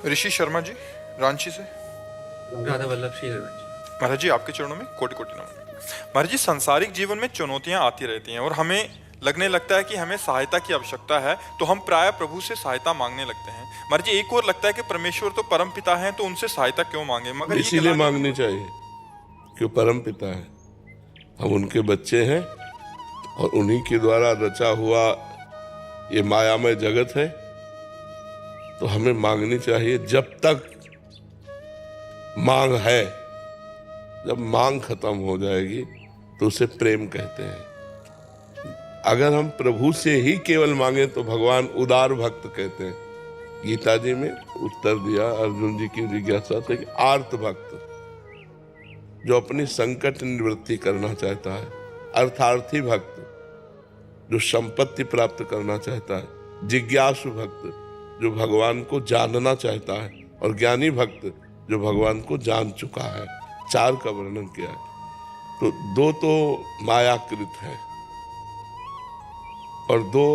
ऋषि शर्मा जी, रांची से। राधा वल्लभ श्री हरिवंश। महाराज जी, आपके चरणों में कोटि कोटि नमन। महाराज जी, सांसारिक जीवन में चुनौतियां आती रहती हैं और हमें लगने लगता है कि हमें सहायता की आवश्यकता है, तो हम प्राय प्रभु से सहायता मांगने लगते हैं। महाराज जी, एक और लगता है कि परमेश्वर तो परम पिता हैं, तो उनसे सहायता क्यों मांगे? मगर ये इसीलिए मांगनी चाहिए कि परम पिता है, हम उनके बच्चे हैं और उन्हीं के द्वारा रचा हुआ ये मायामय जगत है, तो हमें मांगनी चाहिए जब तक मांग है। जब मांग खत्म हो जाएगी तो उसे प्रेम कहते हैं। अगर हम प्रभु से ही केवल मांगे तो भगवान उदार भक्त कहते हैं। गीता जी में उत्तर दिया अर्जुन जी की जिज्ञासा से कि आर्त भक्त, जो अपनी संकट निवृत्ति करना चाहता है। अर्थार्थी भक्त, जो संपत्ति प्राप्त करना चाहता है। जिज्ञासु भक्त, जो भगवान को जानना चाहता है। और ज्ञानी भक्त, जो भगवान को जान चुका है। चार का वर्णन किया है। तो दो तो मायाकृत है और दो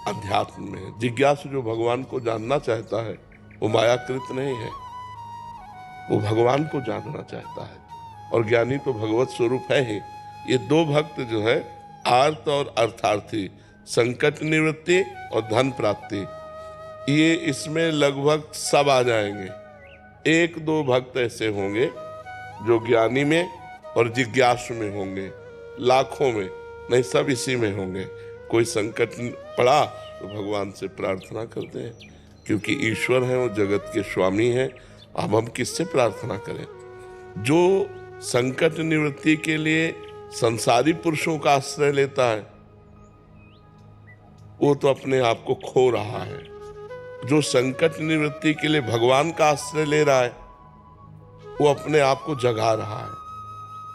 अध्यात्म में है। जिज्ञासु जो भगवान को जानना चाहता है वो मायाकृत नहीं है, वो भगवान को जानना चाहता है। और ज्ञानी तो भगवत स्वरूप है ही। ये दो भक्त जो है, आर्त और अर्थार्थी, संकट निवृत्ति और धन प्राप्ति, ये इसमें लगभग सब आ जाएंगे। एक दो भक्त ऐसे होंगे जो ज्ञानी में और जिज्ञासु में होंगे, लाखों में नहीं, सब इसी में होंगे। कोई संकट पड़ा तो भगवान से प्रार्थना करते हैं, क्योंकि ईश्वर है, वो जगत के स्वामी हैं। अब हम किससे प्रार्थना करें? जो संकट निवृत्ति के लिए संसारी पुरुषों का आश्रय लेता है वो तो अपने आप को खो रहा है। जो संकट निवृत्ति के लिए भगवान का आश्रय ले रहा है वो अपने आप को जगा रहा है,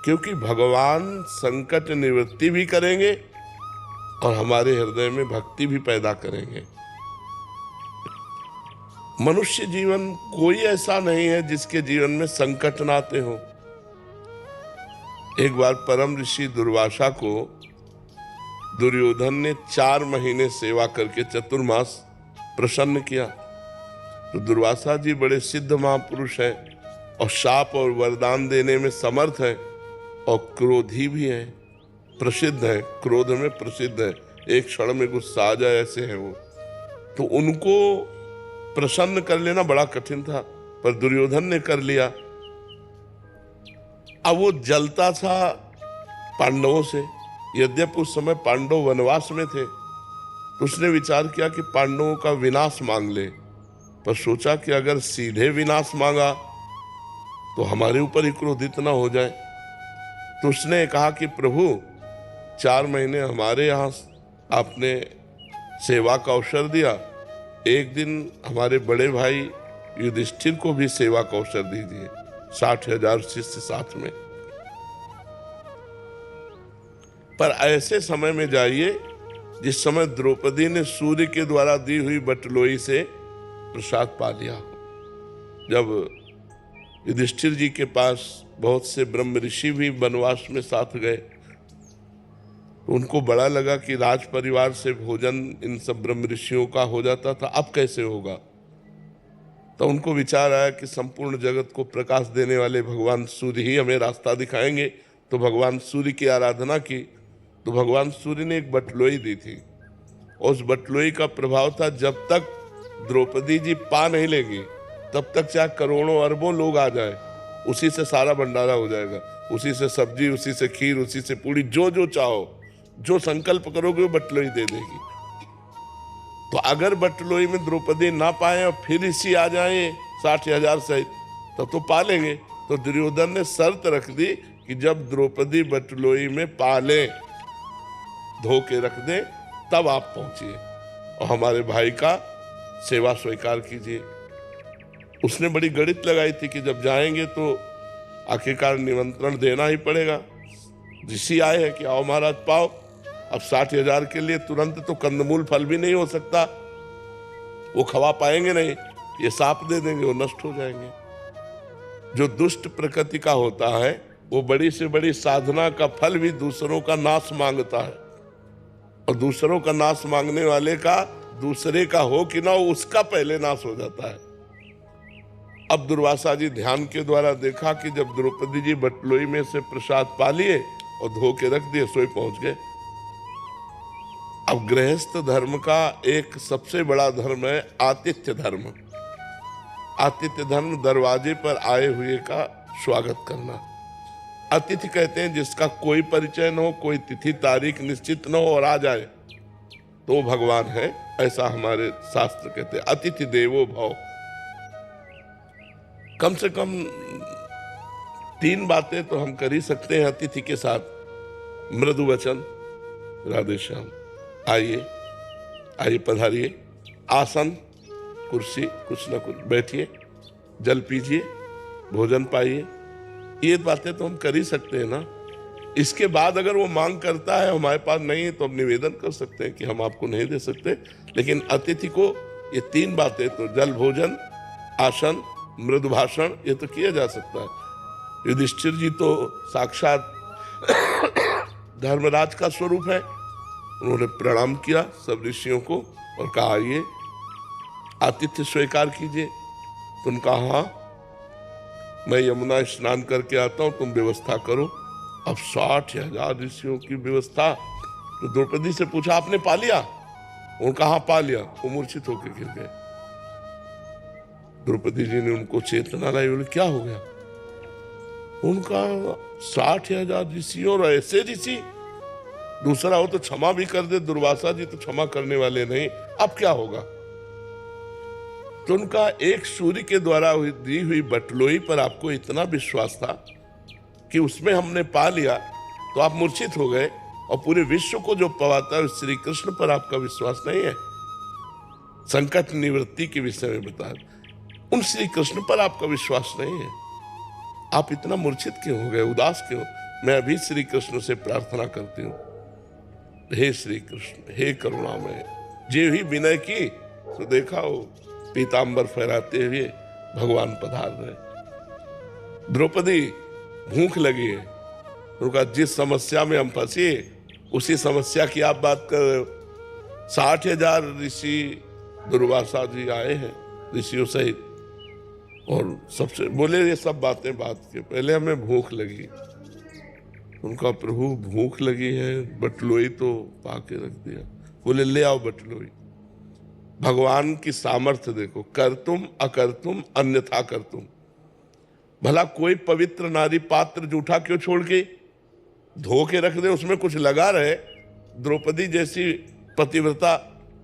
क्योंकि भगवान संकट निवृत्ति भी करेंगे और हमारे हृदय में भक्ति भी पैदा करेंगे। मनुष्य जीवन कोई ऐसा नहीं है जिसके जीवन में संकट ना आते हो। एक बार परम ऋषि दुर्वासा को दुर्योधन ने 4 महीने सेवा करके चतुर्मास प्रसन्न किया। तो दुर्वासा जी बड़े सिद्ध महापुरुष हैं और शाप और वरदान देने में समर्थ है और क्रोधी भी है, प्रसिद्ध है, क्रोध में प्रसिद्ध है। एक क्षण में गुस्सा आ जाए ऐसे हैं वो। तो उनको प्रसन्न कर लेना बड़ा कठिन था, पर दुर्योधन ने कर लिया। अब वो जलता था पांडवों से, यद्यपि उस समय पांडव वनवास में थे। तो उसने विचार किया कि पांडवों का विनाश मांग ले, पर सोचा कि अगर सीधे विनाश मांगा तो हमारे ऊपर ही क्रोधित ना हो जाए। तो उसने कहा कि प्रभु, 4 महीने हमारे यहाँ आपने सेवा का अवसर दिया, एक दिन हमारे बड़े भाई युधिष्ठिर को भी सेवा का अवसर दीजिए, 60,000 शिष्य साथ में। पर ऐसे समय में जाइए जिस समय द्रौपदी ने सूर्य के द्वारा दी हुई बटलोई से प्रसाद पा लिया। जब युधिष्ठिर जी के पास बहुत से ब्रह्म ऋषि भी वनवास में साथ गए, तो उनको बड़ा लगा कि राज परिवार से भोजन इन सब ब्रह्म ऋषियों का हो जाता था, अब कैसे होगा? तो उनको विचार आया कि संपूर्ण जगत को प्रकाश देने वाले भगवान सूर्य ही हमें रास्ता दिखाएंगे। तो भगवान सूर्य की आराधना की। तो भगवान सूर्य ने एक बटलोई दी थी और उस बटलोई का प्रभाव था, जब तक द्रौपदी जी पा नहीं लेंगी तब तक चाहे करोड़ों अरबों लोग आ जाए, उसी से सारा भंडारा हो जाएगा। उसी से सब्जी, उसी से खीर, उसी से पूड़ी, जो जो चाहो, जो संकल्प करोगे वो बटलोई दे देगी। तो अगर बटलोई में द्रौपदी ना पाए और फिर इसी आ जाए 60,000 सहित, तब तो पा लेंगे। तो दुर्योधन ने शर्त रख दी कि जब द्रौपदी बटलोई में पा ले, धो के रख दे, तब आप पहुंचिए और हमारे भाई का सेवा स्वीकार कीजिए। उसने बड़ी गणित लगाई थी कि जब जाएंगे तो आखिरकार निमंत्रण देना ही पड़ेगा। ऋषि आए हैं कि आओ महाराज पाओ। अब 60,000 के लिए तुरंत तो कंदमूल फल भी नहीं हो सकता, वो खवा पाएंगे नहीं, ये साप दे देंगे, वो नष्ट हो जाएंगे। जो दुष्ट प्रकृति का होता है वो बड़ी से बड़ी साधना का फल भी दूसरों का नाश मांगता है, और दूसरों का नाश मांगने वाले का दूसरे का हो कि ना हो, उसका पहले नाश हो जाता है। अब दुर्वासा जी ध्यान के द्वारा देखा कि जब द्रौपदी जी बटलोई में से प्रसाद पा लिए और धो के रख दिए, सोई पहुंच गए। अब गृहस्थ धर्म का एक सबसे बड़ा धर्म है आतिथ्य धर्म। आतिथ्य धर्म दरवाजे पर आए हुए का स्वागत करना। अतिथि कहते हैं जिसका कोई परिचय न हो, कोई तिथि तारीख निश्चित न हो और आ जाए तो वो भगवान है, ऐसा हमारे शास्त्र कहते हैं। अतिथि देवो भव। कम से कम 3 बातें तो हम कर ही सकते हैं अतिथि के साथ। मृदु वचन, राधे श्याम, आइए आइए पधारिए, आसन कुर्सी कुछ न कुछ, बैठिए, जल पीजिए, भोजन पाइए, ये बातें तो हम कर ही सकते हैं ना। इसके बाद अगर वो मांग करता है हमारे पास नहीं है तो हम निवेदन कर सकते हैं कि हम आपको नहीं दे सकते, लेकिन अतिथि को ये 3 बातें तो जल, भोजन, आसन, मृदु भाषण, ये तो किया जा सकता है। युधिष्ठिर जी तो साक्षात धर्मराज का स्वरूप है। उन्होंने प्रणाम किया सब ऋषियों को और कहा आइए आतिथ्य स्वीकार कीजिए। तो उनका हाँ, मैं यमुना स्नान करके आता हूं, तुम व्यवस्था करो। अब 60,000 ऋषियों की व्यवस्था। तो द्रौपदी से पूछा आपने पा लिया? उनका हाँ पा लिया। वो मूर्छित होकर गिर गए। द्रौपदी जी ने उनको चेतना लाई, बोले क्या हो गया? उनका 60,000 ऋषि और ऐसे ऋषि, दूसरा हो तो क्षमा भी कर दे, दुर्वासा जी तो क्षमा करने वाले नहीं, अब क्या होगा? तो उनका एक सूर्य के द्वारा दी हुई बटलोई पर आपको इतना विश्वास था कि उसमें हमने पा लिया तो आप मूर्छित हो गए, और पूरे विश्व को जो पवाता है श्री कृष्ण पर आपका विश्वास नहीं है। संकट निवृत्ति के विषय में बता, उन श्री कृष्ण पर आपका विश्वास नहीं है। आप इतना मूर्छित क्यों हो गए, उदास क्यों? मैं अभी श्री कृष्ण से प्रार्थना करती हूँ, हे श्री कृष्ण, हे करुणामय। जे ही विनय की तो देखा हो पीतांबर फहराते हुए भगवान पधार रहे। द्रौपदी भूख लगी है, उनका जिस समस्या में हम फंसे उसी समस्या की आप बात कर रहे हो। 60,000 ऋषि दुर्वासा जी आए हैं ऋषियों सहित, और सबसे बोले ये सब बातें बात के पहले हमें भूख लगी। उनका प्रभु भूख लगी है, बटलोई तो पाके रख दिया। बोले ले आओ बटलोई। भगवान की सामर्थ्य देखो, कर तुम अकर तुम अन्यथा कर तुम। भला कोई पवित्र नारी पात्र जूठा क्यों छोड़ के धो के रख दे, उसमें कुछ लगा रहे। द्रौपदी जैसी पतिव्रता।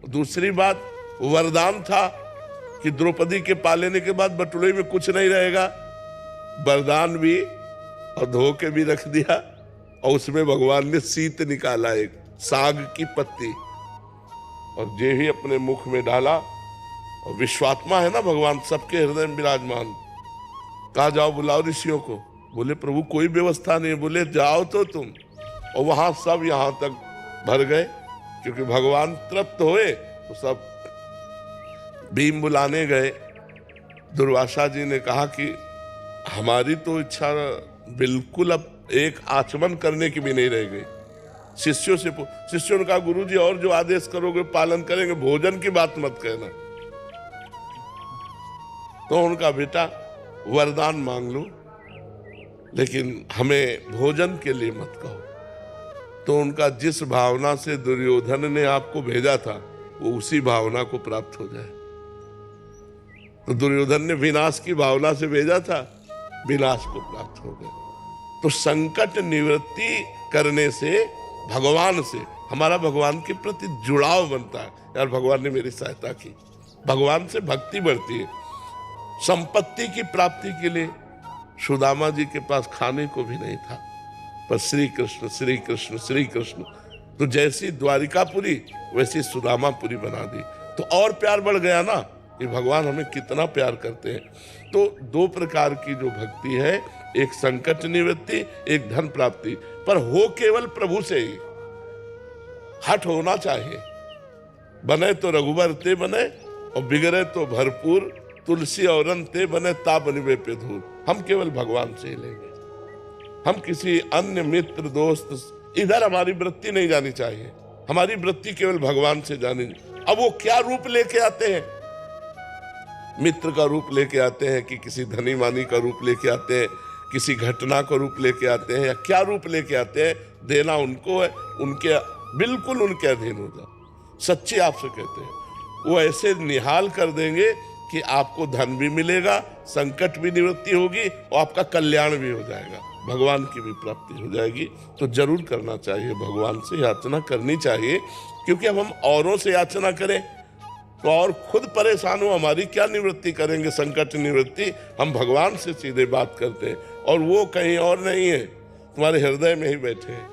दूसरी बात, वरदान था कि द्रौपदी के पालेने के बाद बटुले में कुछ नहीं रहेगा। वरदान भी और धो के भी रख दिया, और उसमें भगवान ने सीत निकाला, एक साग की पत्ती, और जे ही अपने मुख में डाला। और विश्वात्मा है ना भगवान, सबके हृदय में विराजमान। कहा जाओ बुलाओ ऋषियों को। बोले प्रभु कोई व्यवस्था नहीं। बोले जाओ तो तुम। और वहां सब यहां तक भर गए, क्योंकि भगवान तृप्त हुए तो सब भीम बुलाने गए। दुर्वासा जी ने कहा कि हमारी तो इच्छा बिल्कुल अब एक आचमन करने की भी नहीं रह गई। शिष्यों ने कहा गुरु जी और जो आदेश करोगे पालन करेंगे, भोजन की बात मत कहना। तो उनका बेटा वरदान मांग लो, लेकिन हमें भोजन के लिए मत कहो। तो उनका जिस भावना से दुर्योधन ने आपको भेजा था वो उसी भावना को प्राप्त हो जाए। तो दुर्योधन ने विनाश की भावना से भेजा था, विनाश को प्राप्त हो गया। तो संकट निवृत्ति करने से भगवान से हमारा भगवान के प्रति जुड़ाव बनता है। यार भगवान ने मेरी सहायता की, भगवान से भक्ति बढ़ती है। संपत्ति की प्राप्ति के लिए सुदामा जी के पास खाने को भी नहीं था, पर श्री कृष्ण श्री कृष्ण श्री कृष्ण, तो जैसी द्वारिकापुरी वैसी सुदामापुरी बना दी। तो और प्यार बढ़ गया ना, कि भगवान हमें कितना प्यार करते हैं। तो 2 प्रकार की जो भक्ति है, एक संकट निवृत्ति, एक धन प्राप्ति, पर हो केवल प्रभु से ही। हट होना चाहिए। बने तो रघुबर ते बने, और बिगड़े तो भरपूर, तुलसी और ते बने ताप निवे पे धूल। हम केवल भगवान से ही लेंगे। हम किसी अन्य मित्र दोस्त इधर हमारी वृत्ति नहीं जानी चाहिए। हमारी वृत्ति केवल भगवान से जानी। अब वो क्या रूप लेके आते हैं, मित्र का रूप लेके आते हैं कि किसी धनी मानी का रूप लेके आते हैं, किसी घटना का रूप लेके आते हैं, या क्या रूप लेके आते हैं, देना उनको है, उनके बिल्कुल उनके अधीन हो जाओ। सच्ची आपसे कहते हैं, वो ऐसे निहाल कर देंगे कि आपको धन भी मिलेगा, संकट भी निवृत्ति होगी और आपका कल्याण भी हो जाएगा, भगवान की भी प्राप्ति हो जाएगी। तो जरूर करना चाहिए, भगवान से याचना करनी चाहिए, क्योंकि अब हम औरों से याचना करें तो और खुद परेशान हो, हमारी क्या निवृत्ति करेंगे, संकट निवृत्ति। हम भगवान से सीधे बात करते हैं और वो कहीं और नहीं है, तुम्हारे हृदय में ही बैठे हैं।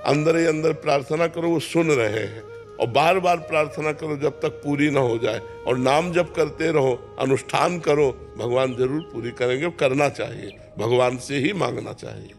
अंदर ही अंदर प्रार्थना करो, वो सुन रहे हैं, और बार बार प्रार्थना करो जब तक पूरी ना हो जाए, और नाम जप करते रहो, अनुष्ठान करो, भगवान जरूर पूरी करेंगे। करना चाहिए, भगवान से ही मांगना चाहिए।